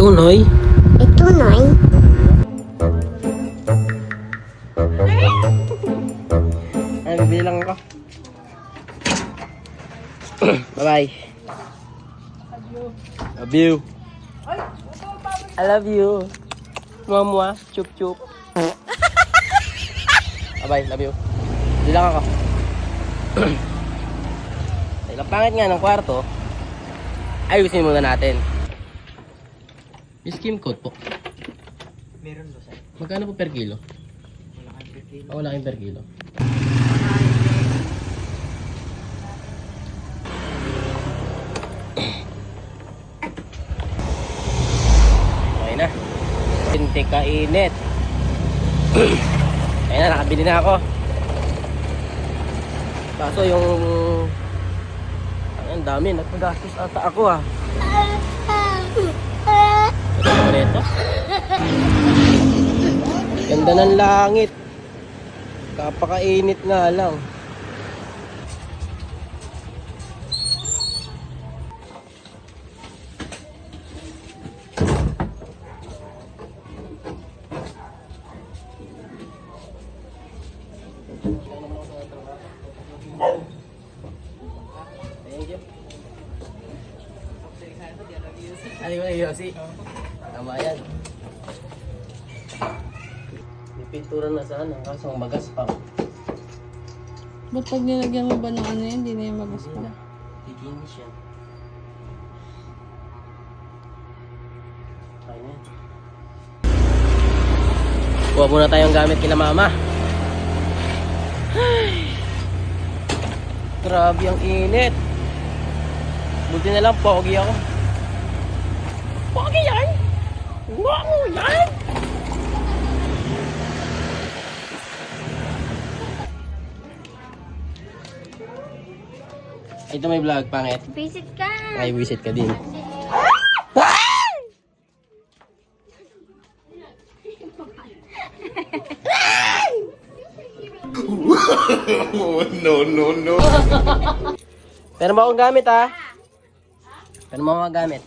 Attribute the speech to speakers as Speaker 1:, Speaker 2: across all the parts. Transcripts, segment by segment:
Speaker 1: Itunoy.
Speaker 2: Itunoy.
Speaker 1: Ay, bilang ako. Bye-bye. Love you. I love you. Mua-mua. Chup-chup. Bye-bye. Love you. Bilang ako. Ang pangit nga ng kwarto. Ayusin muna natin. Yung skim coat po.
Speaker 3: Meron ba sir?
Speaker 1: Magkano po per kilo?
Speaker 3: Wala kang per kilo.
Speaker 1: Wala kayong per kilo. Okay na. Hindi kainit. Ayun na, nakabili na ako. Kaso yung... Ang dami, nagpagastos ata ako ah. Ito naman ito. Ganda ng langit. Kapakainit nga lang. Ay, ko na Yossi. Tama yan. May pintura na sana, kaso ang magas pa.
Speaker 4: Ba't pag nilagyan mo ba ng ano yan, hindi na yung magas pa?
Speaker 1: Kikinis yan. Kaya yan. Kuha muna tayong gamit kina mama. Ay, grabe ang init. Buti na lang, pogi ako. Pogi yan? Wow, yan! Ito may vlog, pangit.
Speaker 2: Visit ka.
Speaker 1: Ay, visit ka din. No. Pero mo akong gamit ha. Pero mo akong gamit.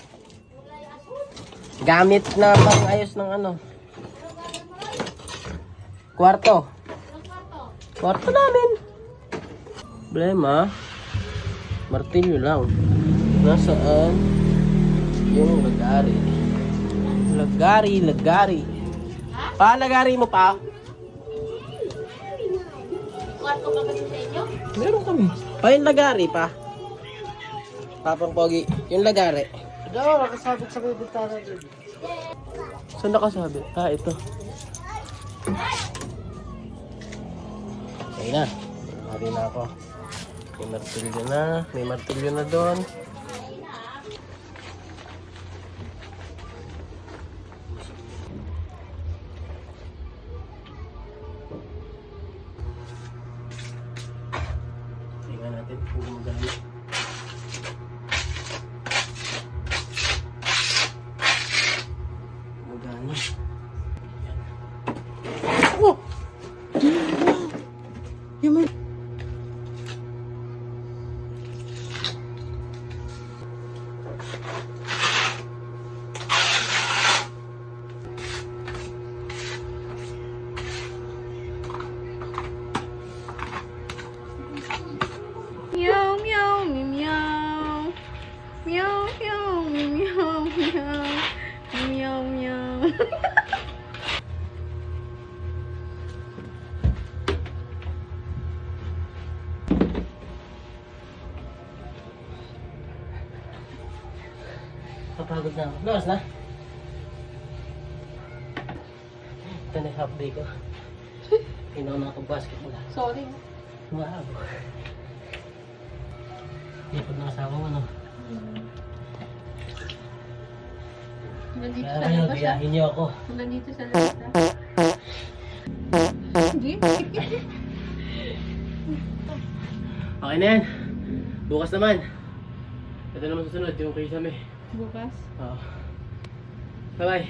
Speaker 1: Gamit na pang-ayos ng ano. Kwarto. Kwarto namin. Problema. Martilyo lang. Nasaan yung lagari? Lagari. Pa, lagari mo pa.
Speaker 2: Kwarto ka ba sa inyo?
Speaker 1: Meron kami. Pa, yung lagari pa. Papang pogi. Yung lagari.
Speaker 3: Daw, nakasabit sa bibitara din.
Speaker 1: Saan nakasabit? Ah, ito. Okay na. Mari na ako. May martilyo na. May martilyo na doon. Tingnan natin kung gumagamit. Gumagana.
Speaker 4: Oh! Yung may... Meow, meow, meow. Meow, meow, meow, meow. Meow, meow.
Speaker 1: Papagod na ako. Lakas na. Ito na yung half day ko. Hindi na ako nakapag-basketball.
Speaker 4: Sorry.
Speaker 1: Wow. Ipod na kasama mo, no?
Speaker 4: Nandito
Speaker 1: Kaya
Speaker 4: sa
Speaker 1: kayo,
Speaker 4: labas.
Speaker 1: biyahin niyo ako.
Speaker 4: Nandito sa labas. Hindi.
Speaker 1: Okay na yan. Bukas naman. Ito naman susunod, yung kay Same.
Speaker 4: Bukas.
Speaker 1: Oo. Bye-bye.